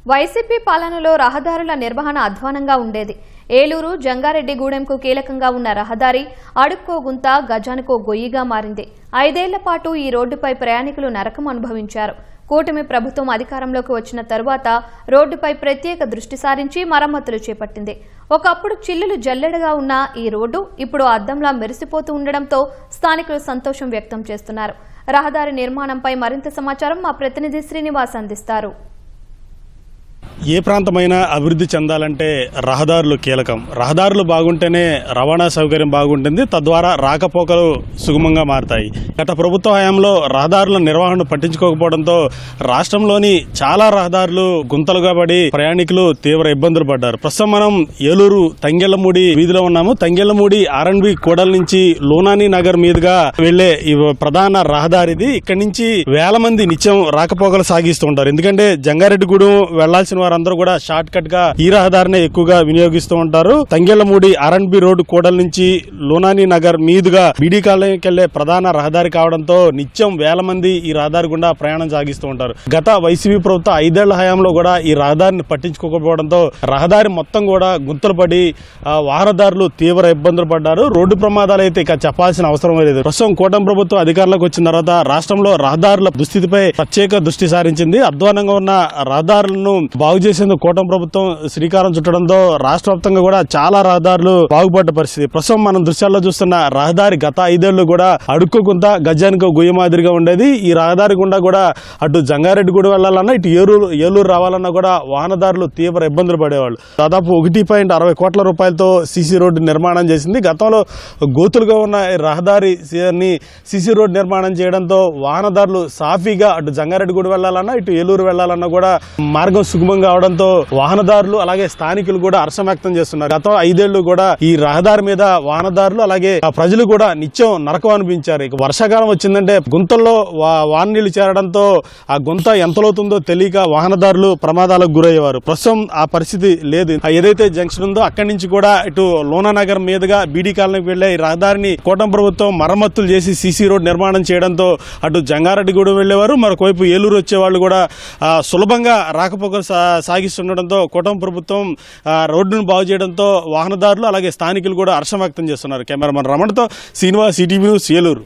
YCP పాలనలో రహదారుల నిర్వహణ అధ్వానంగా ఉండేది. ఏలూరు జంగారెడ్డిగూడెంకు కీలకంగా ఉన్న రహదారి అడుక్కో గుంత గజానికో గొయ్యిగా మారింది. 5 ఏళ్ల పాటు ఈ రోడ్డుపై ప్రయాణికులు నరకం అనుభవించారు. కూటమి ప్రభుత్వం అధికారంలోకి వచ్చిన తరువాత రోడ్డుపై ప్రత్యేక దృష్టి సారించి మరమ్మతులు చేపట్టింది. ఒకప్పుడు చిల్లులు జల్లెడగా ఉన్న ఈ రోడ్డు ఇప్పుడు అద్దంలా మెరిసిపోతూ ఉండడంతో స్థానికులు సంతోషం వ్యక్తం చేస్తున్నారు. రహదారి నిర్మాణంపై మరింత సమాచారం మా ప్రతినిధి శ్రీనివాస్ అందిస్తారు. ఏ ప్రాంతమైనా అభివృద్ధి చెందాలంటే రహదారులు కీలకం. రహదారులు బాగుంటేనే రవాణా సౌకర్యం బాగుంటుంది, తద్వారా రాకపోకలు సుగమంగా మారతాయి. గత ప్రభుత్వ హయాంలో రహదారుల నిర్వహణ పట్టించుకోకపోవడంతో రాష్ట్రంలోని చాలా రహదారులు గుంతలుగా పడి ప్రయాణికులు తీవ్ర ఇబ్బందులు పడ్డారు. ప్రస్తుతం మనం ఏలూరు తంగెళ్లమూడి వీధిలో ఉన్నాము. తంగెళ్లమూడి ఆర్ఎండ్బి కూడలి నుంచి లోనాని నగర్ మీదుగా వెళ్లే ఈ ప్రధాన రహదారిది. ఇక్కడి నుంచి వేల మంది నిత్యం రాకపోకలు సాగిస్తూ ఉంటారు. ఎందుకంటే జంగారెడ్డిగూడెం వెళ్లాల్సిన వారందరూ కూడా షార్ట్ కట్ గా ఈ రహదారిని ఎక్కువగా వినియోగిస్తూ ఉంటారు. తంగెళ్లమూడి ఆర్ఎండ్బి రోడ్డు కూడలి నుంచి లోనాని నగర్ మీదుగా బీడీ కాలనీకి వెళ్లే ప్రధాన రహదారి కావడంతో నిత్యం వేల మంది ఈ రహదారి గుండా ప్రయాణం సాగిస్తూ ఉంటారు. గత వైసీపీ ప్రభుత్వం 5 ఏళ్ల హయాంలో కూడా ఈ రహదారిని పట్టించుకోకపోవడంతో రహదారి మొత్తం కూడా గుంతలు పడి వాహనదారులు తీవ్ర ఇబ్బందులు పడ్డారు. రోడ్డు ప్రమాదాలు అయితే ఇక చెప్పాల్సిన అవసరం లేదు. ప్రస్తుతం కూటమి ప్రభుత్వం అధికారంలోకి వచ్చిన తర్వాత రాష్ట్రంలో రహదారుల దుస్థితిపై ప్రత్యేక దృష్టి సారించింది. అధ్వానంగా ఉన్న రహదారులను బాగు చేసేందుకు కూటమి ప్రభుత్వం శ్రీకారం చుట్టడంతో రాష్ట్ర వ్యాప్తంగా కూడా చాలా రహదారులు బాగుపడ్డ పరిస్థితి. ప్రస్తుతం మనం దృశ్యాల్లో చూస్తున్న రహదారి గత 5 ఏళ్లు కూడా అడుక్కో గుంత గజానికో గొయ్యి మాదిరిగా ఉండేది. ఈ రహదారి గుండా కూడా అటు జంగారెడ్డిగూడెం వెళ్లాలన్నా ఇటు ఏలూరు రావాలన్నా కూడా వాహనదారులు తీవ్ర ఇబ్బందులు పడేవాళ్ళు. దాదాపు 1.60 కోట్ల రూపాయలతో సీసీ రోడ్డు నిర్మాణం చేసింది. గతంలో గోతులుగా ఉన్న రహదారి సీసీ రోడ్డు నిర్మాణం చేయడంతో వాహనదారులు సాఫీగా అటు జంగారెడ్డిగూడెం వెళ్లాలన్నా ఇటు ఏలూరు వెళ్లాలన్నా కూడా మార్గం సుగమంగా అవడంతో వాహనదారులు అలాగే స్థానికులు కూడా హర్షం వ్యక్తం చేస్తున్నారు. గత 5 ఏళ్లు కూడా ఈ రహదారి మీద వాహనదారులు అలాగే ప్రజలు కూడా నిత్యం నరకం అనిపించారు. ఇక వర్షాకాలం వచ్చిందంటే గుంతల్లో వాన నీళ్లు చేరడంతో ఆ గుంత ఎంతలోతుందో తెలియక వాహనదారులు ప్రమాదాలకు గురయ్యేవారు. ప్రస్తుతం ఆ పరిస్థితి లేదు. ఏదైతే జంక్షన్ ఉందో అక్కడి నుంచి కూడా ఇటు లోనానగర్ మీదుగా బీడీ కాలనీకి వెళ్లే ఈ రహదారిని కూటమి ప్రభుత్వం మరమ్మతులు చేసి సీసీ రోడ్ నిర్మాణం చేయడంతో అటు జంగారెడ్డిగూడెం వెళ్లేవారు, మరొకవైపు ఏలూరు వచ్చే వాళ్ళు కూడా సులభంగా రాకపోకలు సాగిస్తుండటంతో కూటమి ప్రభుత్వం రోడ్డును బాగు చేయడంతో వాహనదారులు అలాగే స్థానికులు కూడా హర్షం వ్యక్తం చేస్తున్నారు. కెమెరామన్ రమణతో శ్రీనివాస్, ఈటీవీ న్యూస్, ఏలూరు.